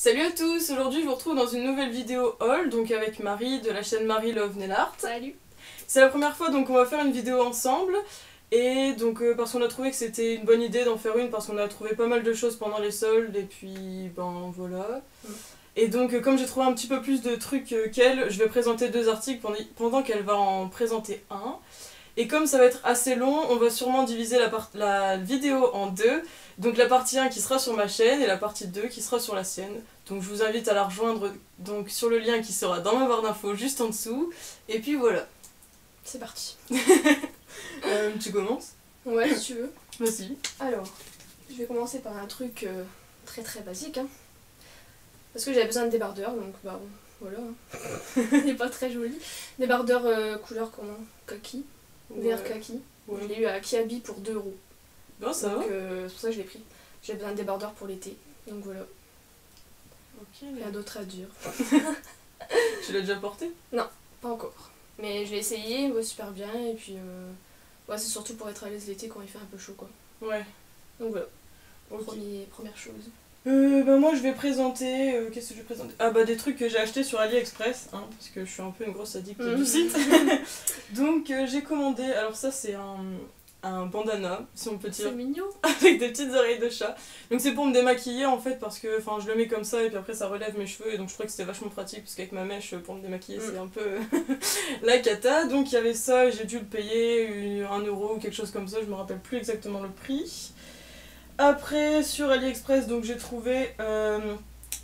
Salut à tous, aujourd'hui je vous retrouve dans une nouvelle vidéo haul, donc avec Marie de la chaîne Marie Love Nail Art. Salut. C'est la première fois donc on va faire une vidéo ensemble, et donc parce qu'on a trouvé que c'était une bonne idée d'en faire une, parce qu'on a trouvé pas mal de choses pendant les soldes, et puis ben voilà. Et donc comme j'ai trouvé un petit peu plus de trucs qu'elle, je vais présenter deux articles pendant qu'elle va en présenter un. Et comme ça va être assez long, on va sûrement diviser la vidéo en deux. Donc la partie 1 qui sera sur ma chaîne et la partie 2 qui sera sur la sienne. Donc je vous invite à la rejoindre donc, sur le lien qui sera dans ma barre d'infos juste en dessous. Et puis voilà. C'est parti. Tu commences? Ouais, si tu veux. Vas-y. Alors, je vais commencer par un truc très très basique. Hein. Parce que j'avais besoin de débardeurs, donc bah voilà. Il n'est pas très joli. Débardeur couleur comment? Kaki. Vert kaki. Ouais. Je l'ai eu à Kiabi pour 2 €. Bon, ça donc, va. c'est pour ça que je l'ai pris. J'avais besoin de débardeurs pour l'été. Donc voilà. Ok. Rien d'autre à dire. Tu l'as déjà porté? Pas encore. Mais je l'ai essayé, il va super bien. Et puis, ouais, c'est surtout pour être à l'aise l'été quand il fait un peu chaud, quoi. Ouais. Donc voilà. Ok. Première chose. Bah moi je vais présenter, qu'est-ce que je vais présenter? Ah bah des trucs que j'ai achetés sur AliExpress, hein, parce que je suis un peu une grosse addict du site. Donc j'ai commandé, alors ça c'est un bandana, si on peut dire, C'est mignon. avec des petites oreilles de chat. Donc c'est pour me démaquiller en fait, parce que je le mets comme ça et puis après ça relève mes cheveux, et donc je trouvais que c'était vachement pratique, parce qu'avec ma mèche pour me démaquiller c'est un peu la cata. Donc il y avait ça, j'ai dû le payer 1 € ou quelque chose comme ça, je me rappelle plus exactement le prix. Après sur AliExpress donc j'ai trouvé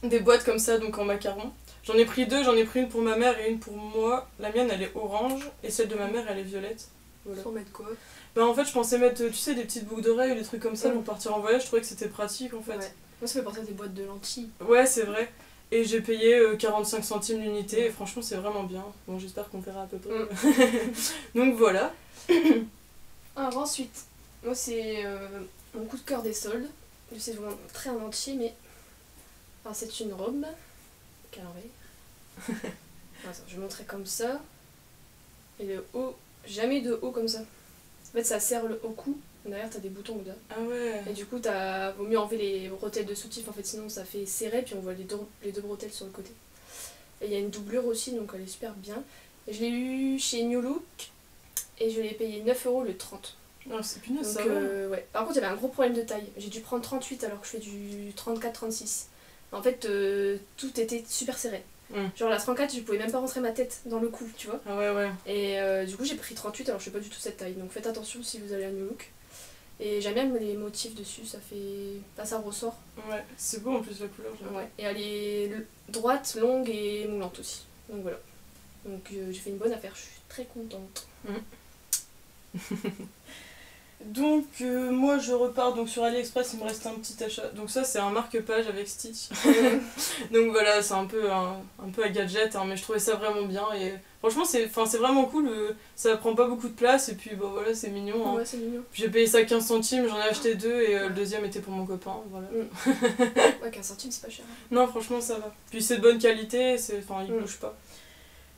des boîtes comme ça donc en macarons. J'en ai pris deux, j'en ai pris une pour ma mère et une pour moi. La mienne elle est orange et celle de ma mère elle est violette. Voilà. Faut mettre quoi? Bah en fait je pensais mettre tu sais des petites boucles d'oreilles ou des trucs comme ça pour partir en voyage, je trouvais que c'était pratique en fait. Ouais. Moi ça fait penser à des boîtes de lentilles. Ouais c'est vrai. Et j'ai payé 45 centimes l'unité et franchement c'est vraiment bien. Bon j'espère qu'on verra à peu près. Donc voilà. Alors ensuite, moi c'est mon coup de cœur des soldes. Je sais vraiment très en entier mais... Alors c'est une robe. Qu'à l'envers. Attends, je vais montrer comme ça. Et le haut, jamais de haut comme ça. En fait ça serre au cou. Derrière t'as des boutons là. Ah ouais. Et du coup vaut mieux enlever les bretelles de soutif en fait, sinon ça fait serrer puis on voit les deux bretelles sur le côté. Et il y a une doublure aussi donc elle est super bien. Et je l'ai eu chez New Look et je l'ai payé 9 € le 30. Ah, c'est punaise Donc, ça va. ouais. Par contre il y avait un gros problème de taille. J'ai dû prendre 38 alors que je fais du 34-36. En fait tout était super serré. Genre la 34 je pouvais même pas rentrer ma tête dans le cou tu vois. Ah ouais ouais. Et du coup j'ai pris 38 alors je fais pas du tout cette taille. Donc faites attention si vous allez à New Look. Et j'aime bien les motifs dessus, ça fait... Enfin, ça ressort. Ouais, c'est beau en plus la couleur. Ouais. Et elle est droite, longue et moulante aussi. Donc voilà. Donc j'ai fait une bonne affaire, je suis très contente. Donc moi je repars donc sur AliExpress, il me reste un petit achat. Donc ça c'est un marque-page avec Stitch. Donc voilà, c'est un peu un gadget hein, mais je trouvais ça vraiment bien et franchement c'est vraiment cool, ça prend pas beaucoup de place et puis bah voilà c'est mignon. Hein. Ouais c'est mignon. J'ai payé ça 15 centimes, j'en ai acheté deux et le deuxième était pour mon copain, voilà. Ouais 15 centimes c'est pas cher. Non franchement ça va. Puis c'est de bonne qualité, il bouge pas.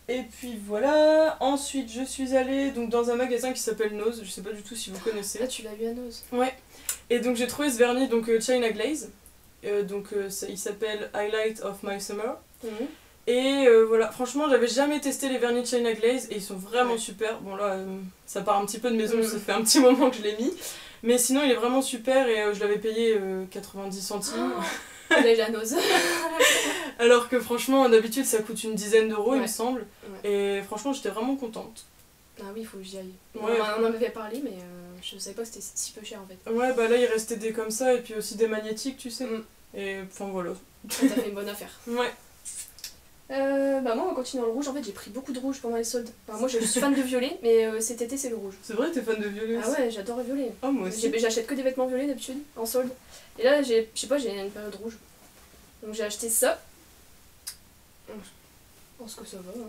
Et puis voilà, ensuite je suis allée donc, dans un magasin qui s'appelle Nose, je sais pas du tout si vous connaissez. Ah tu l'as eu à Nose? Ouais, et donc j'ai trouvé ce vernis, donc China Glaze, il s'appelle Highlight of My Summer. Et voilà, franchement j'avais jamais testé les vernis China Glaze et ils sont vraiment super. Bon là, ça part un petit peu de maison, ça fait un petit moment que je l'ai mis. Mais sinon il est vraiment super et je l'avais payé 90 centimes. Il a eu à Nose. Alors que franchement d'habitude ça coûte une dizaine d'euros il me semble. Ouais. Et franchement j'étais vraiment contente. Ah oui il faut que j'y aille. Ouais. On en avait parlé mais je savais pas que c'était si peu cher en fait. Ouais bah là il restait des comme ça et puis aussi des magnétiques tu sais. Et enfin voilà. T'as fait une bonne affaire. Ouais. Bah moi on va continuer dans le rouge, en fait j'ai pris beaucoup de rouge pendant les soldes. Enfin, moi je suis fan de violet mais cet été c'est le rouge. C'est vrai t'es fan de violet aussi? Ah ouais j'adore le violet. Oh moi aussi. J'achète que des vêtements violets d'habitude en solde. Et là je sais pas j'ai une période rouge. Donc j'ai acheté ça. Je pense que ça va hein.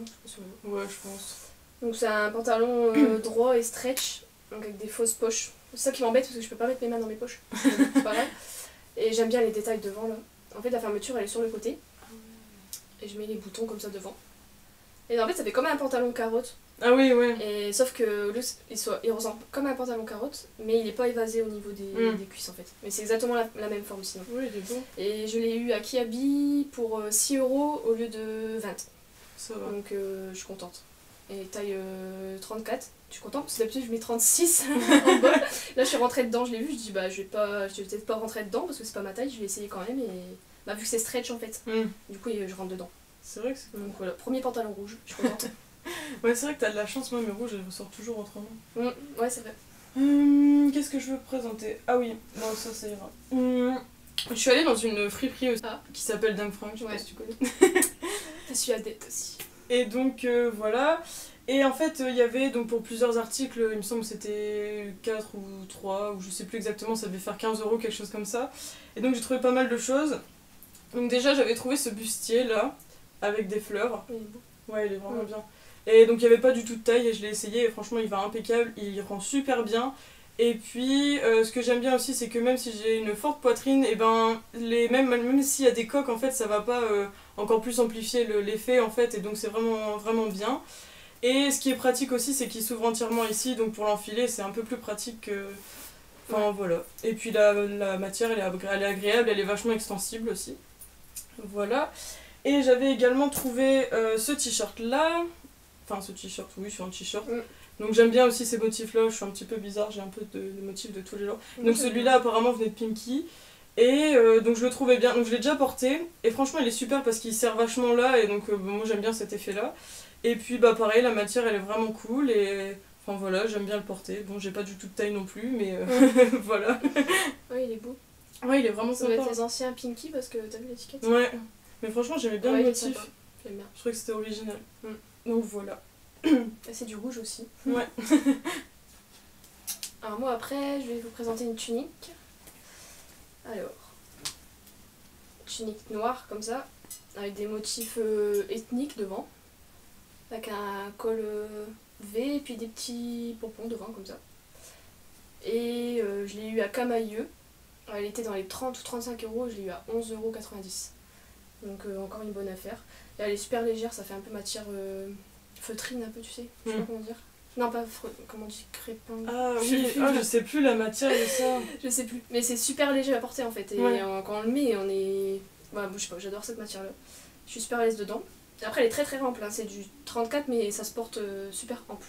Ouais je pense. Donc c'est un pantalon droit et stretch, donc avec des fausses poches. C'est ça qui m'embête parce que je peux pas mettre mes mains dans mes poches. C'est pas grave. Et j'aime bien les détails devant là. En fait la fermeture elle est sur le côté. Et je mets les boutons comme ça devant. Et en fait ça fait comme un pantalon carotte. Ah oui, ouais. Et sauf que il ressemble comme un pantalon carotte, mais il est pas évasé au niveau des cuisses en fait. Mais c'est exactement la même forme sinon. Oui, il est beau. Et je l'ai eu à Kiabi pour 6 € au lieu de 20. Ça va. Donc je suis contente. Et taille 34, je suis contente parce que d'habitude je mets 36 en bas. Là je suis rentrée dedans, je l'ai vu, je dis bah je vais peut-être pas rentrer dedans parce que c'est pas ma taille, je vais essayer quand même. Et bah, vu que c'est stretch en fait, du coup je rentre dedans. C'est vrai que c'est donc voilà, premier pantalon rouge, je suis contente. Ouais, c'est vrai que t'as de la chance, moi mes rouges elles ressortent toujours autrement. Ouais, c'est vrai. Qu'est-ce que je veux présenter? Ah oui, bon ça ira. Je suis allée dans une friperie aussi, qui s'appelle Dingue Fringue, je sais pas si tu connais. Je suis adepte aussi. Et donc voilà. Et en fait, il y avait donc pour plusieurs articles, il me semble que c'était 4 ou 3, ou je sais plus exactement, ça devait faire 15 €, quelque chose comme ça. Et donc j'ai trouvé pas mal de choses. Donc déjà, j'avais trouvé ce bustier là, avec des fleurs. Il est beau. Ouais, il est vraiment bien. Et donc il n'y avait pas du tout de taille et je l'ai essayé et franchement il va impeccable, il rend super bien. Et puis ce que j'aime bien aussi c'est que même si j'ai une forte poitrine, et ben même s'il y a des coques en fait ça va pas encore plus amplifier l'effet en fait, et donc c'est vraiment, vraiment bien. Et ce qui est pratique aussi c'est qu'il s'ouvre entièrement ici, donc pour l'enfiler c'est un peu plus pratique que... Enfin voilà. Et puis la matière elle est agréable, elle est vachement extensible aussi. Voilà. Et j'avais également trouvé ce t-shirt là. Enfin, ce t-shirt, oui, c'est un t-shirt. Donc j'aime bien aussi ces motifs-là, je suis un petit peu bizarre, j'ai un peu de motifs de tous les jours. Donc celui-là apparemment venait de Pinky. Et donc je le trouvais bien, donc je l'ai déjà porté. Et franchement il est super parce qu'il sert vachement là, et donc moi j'aime bien cet effet-là. Et puis bah pareil, la matière elle est vraiment cool, et enfin voilà, j'aime bien le porter. Bon, j'ai pas du tout de taille non plus, mais voilà. Ouais, il est beau. Ouais, il est vraiment Ça doit sympa. être les anciens Pinky parce que t'as vu l'étiquette? Ouais, mais franchement j'aimais bien le motif. J'aime bien. Je trouvais que c'était original. Donc voilà. Et c'est du rouge aussi. Ouais. Alors moi après, je vais vous présenter une tunique. Alors, tunique noire comme ça, avec des motifs ethniques devant, avec un col V et puis des petits pompons devant comme ça. Et je l'ai eu à Camailleux. Elle était dans les 30 ou 35 €, je l'ai eu à 11,90 €. Donc encore une bonne affaire. Et elle est super légère, ça fait un peu matière feutrine un peu, tu sais, je sais pas comment dire. Non, pas comment on dit, crépin. Ah oui, je sais plus la matière de ça. Je sais plus, mais c'est super léger à porter en fait. Et quand on le met, on est... Bah, je sais pas, j'adore cette matière là. Je suis super à l'aise dedans. Et après elle est très très ample, hein. C'est du 34 mais ça se porte super ample.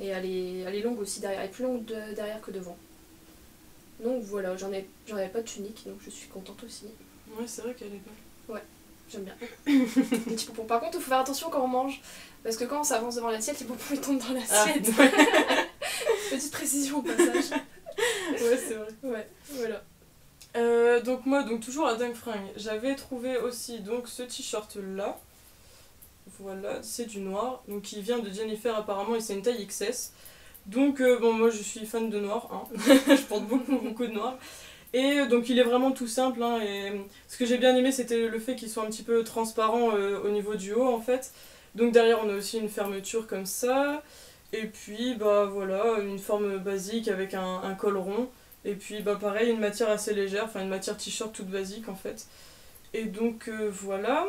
Et elle est longue aussi derrière, elle est plus longue derrière que devant. Donc voilà, j'en avais pas de tunique, donc je suis contente aussi. Ouais, c'est vrai qu'elle est belle. Ouais, j'aime bien. Les petits pompons. Par contre, il faut faire attention quand on mange, parce que quand on s'avance devant l'assiette, les pompons ils tombent dans l'assiette. Petite précision au passage. Ouais, c'est vrai. Ouais, voilà. Donc moi, toujours à Dingue Fringue, j'avais trouvé aussi donc ce t-shirt là. Voilà, c'est du noir, donc il vient de Jennifer apparemment et c'est une taille XS. Donc bon, moi je suis fan de noir, hein. Je porte beaucoup de noir. Et donc il est vraiment tout simple, hein, et ce que j'ai bien aimé c'était le fait qu'il soit un petit peu transparent au niveau du haut en fait. Donc derrière on a aussi une fermeture comme ça. Et puis bah voilà, une forme basique avec un col rond. Et puis bah pareil, une matière assez légère, enfin une matière t-shirt toute basique en fait. Et donc voilà.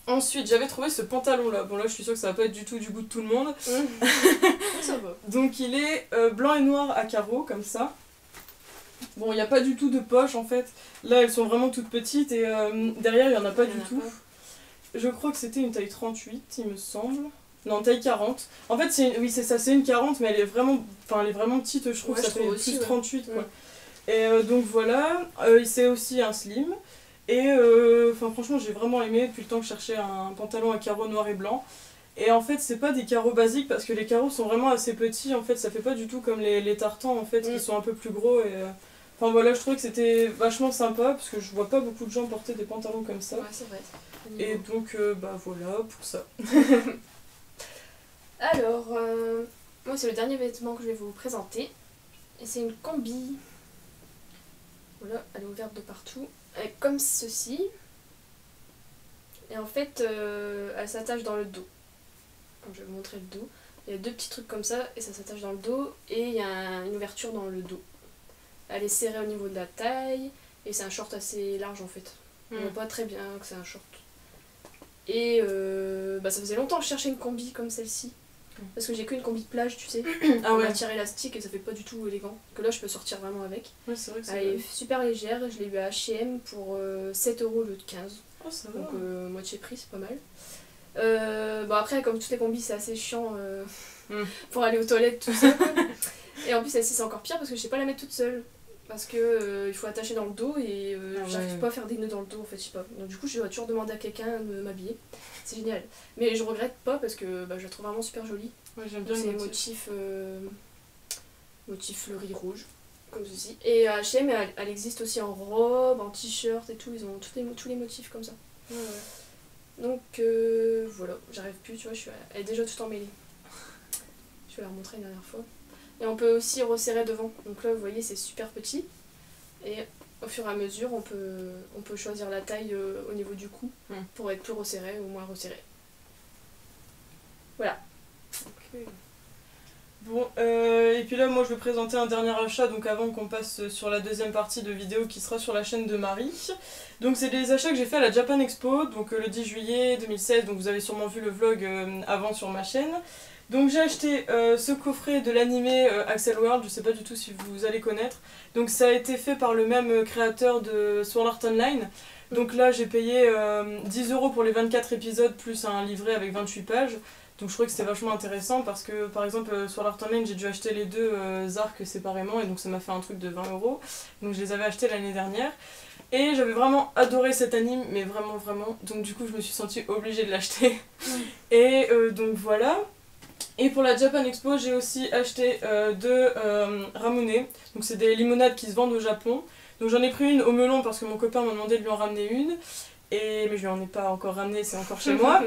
Ensuite j'avais trouvé ce pantalon là. Bon là je suis sûre que ça va pas être du tout du goût de tout le monde. Ça va. Donc il est blanc et noir à carreaux comme ça. Bon, il n'y a pas du tout de poche en fait. Là, elles sont vraiment toutes petites et derrière, il n'y en a pas du tout. Je crois que c'était une taille 38, il me semble. Non, taille 40. En fait, oui, c'est ça, c'est une 40, mais elle est vraiment petite, je trouve que ça fait plus 38 quoi. Et donc voilà, c'est aussi un slim. Et franchement, j'ai vraiment aimé depuis le temps que je cherchais un pantalon à carreaux noir et blanc. Et en fait, c'est pas des carreaux basiques parce que les carreaux sont vraiment assez petits. En fait, ça fait pas du tout comme les tartans en fait, qui sont un peu plus gros. Et enfin voilà, je trouvais que c'était vachement sympa parce que je vois pas beaucoup de gens porter des pantalons comme ça. Ouais, c'est vrai. Et donc, bah voilà pour ça. Alors, moi c'est le dernier vêtement que je vais vous présenter. Et c'est une combi. Voilà, elle est ouverte de partout. Elle est comme ceci. Et en fait, elle s'attache dans le dos. Donc, je vais vous montrer le dos. Il y a deux petits trucs comme ça et ça s'attache dans le dos. Et il y a une ouverture dans le dos. Elle est serrée au niveau de la taille. Et c'est un short assez large en fait. On voit pas très bien que c'est un short. Et ça faisait longtemps que je cherchais une combi comme celle-ci. Parce que j'ai qu'une combi de plage, tu sais, Ah en ouais. matière élastique et ça fait pas du tout élégant. Que là, je peux sortir vraiment avec. Ouais, c'est vrai que c'est Elle est bien. super légère, je l'ai eu à H&M pour 7 € au lieu de 15. Oh, ça va. Donc moitié prix, c'est pas mal. Bon après, comme toutes les combis, c'est assez chiant pour aller aux toilettes, tout ça. Et en plus, celle-ci, c'est encore pire parce que je sais pas la mettre toute seule. Parce que il faut attacher dans le dos et j'arrive pas à faire des nœuds dans le dos en fait, je sais pas. Donc du coup, je dois toujours demander à quelqu'un de m'habiller. C'est génial. Mais je regrette pas parce que je la trouve vraiment super jolie. Ouais, j'aime bien C'est le motif. motif fleuri rouge, comme ceci. Et H&M, elle existe aussi en robe, en t-shirt et tout. Ils ont tous les motifs comme ça. Ouais, ouais. Donc voilà, j'arrive plus, tu vois, elle est déjà tout emmêlée. Je vais la remontrer une dernière fois. Et on peut aussi resserrer devant. Donc là, vous voyez, c'est super petit. Et au fur et à mesure, on peut choisir la taille au niveau du cou pour être plus resserré ou moins resserré. Voilà. Ok. Bon, et puis là, moi, je vais présenter un dernier achat, donc avant qu'on passe sur la deuxième partie de vidéo qui sera sur la chaîne de Marie. Donc, c'est des achats que j'ai fait à la Japan Expo, donc le 10 juillet 2016, donc vous avez sûrement vu le vlog avant sur ma chaîne. Donc, j'ai acheté ce coffret de l'animé Axel World, je sais pas du tout si vous allez connaître. Donc, ça a été fait par le même créateur de Sword Art Online. Donc là, j'ai payé 10 € pour les 24 épisodes, plus un livret avec 28 pages. Donc je trouvais que c'était vachement intéressant parce que par exemple sur l'Art Online j'ai dû acheter les deux arcs séparément et donc ça m'a fait un truc de 20 €. Donc je les avais achetés l'année dernière et j'avais vraiment adoré cet anime, mais vraiment vraiment. Donc du coup je me suis sentie obligée de l'acheter. Et donc voilà. Et pour la Japan Expo j'ai aussi acheté deux Ramune. Donc c'est des limonades qui se vendent au Japon. Donc j'en ai pris une au melon parce que mon copain m'a demandé de lui en ramener une. Mais je lui en ai pas encore ramené, c'est encore chez moi.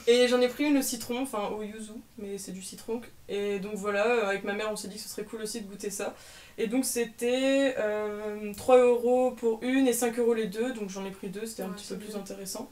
Et j'en ai pris une au citron, enfin au yuzu, mais c'est du citron. Et donc voilà, avec ma mère on s'est dit que ce serait cool aussi de goûter ça. Et donc c'était 3 € pour une et 5 € les deux, donc j'en ai pris deux, c'était un petit peu plus intéressant.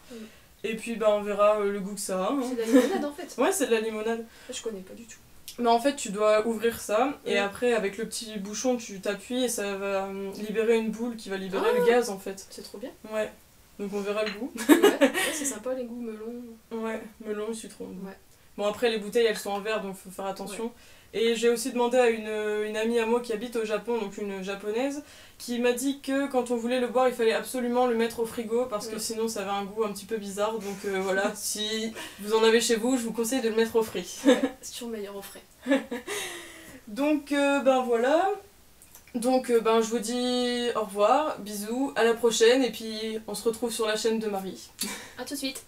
Et puis bah on verra le goût que ça a. Hein. C'est de la limonade en fait. Ouais, c'est de la limonade. Je connais pas du tout. Mais en fait tu dois ouvrir ça, et après avec le petit bouchon tu t'appuies et ça va libérer une boule qui va libérer le gaz en fait. C'est trop bien. Ouais. Donc on verra le goût. Ouais, c'est sympa les goûts melon. Ouais, melon et citron. Ouais. Bon après les bouteilles elles sont en verre donc faut faire attention. Ouais. Et j'ai aussi demandé à une amie à moi qui habite au Japon, donc une japonaise, qui m'a dit que quand on voulait le boire il fallait absolument le mettre au frigo parce que sinon ça avait un goût un petit peu bizarre. Donc voilà, si vous en avez chez vous, je vous conseille de le mettre au frais. Ouais, c'est toujours meilleur au frais. Donc ben voilà. Donc ben je vous dis au revoir, bisous, à la prochaine et puis on se retrouve sur la chaîne de Marie. A tout de suite.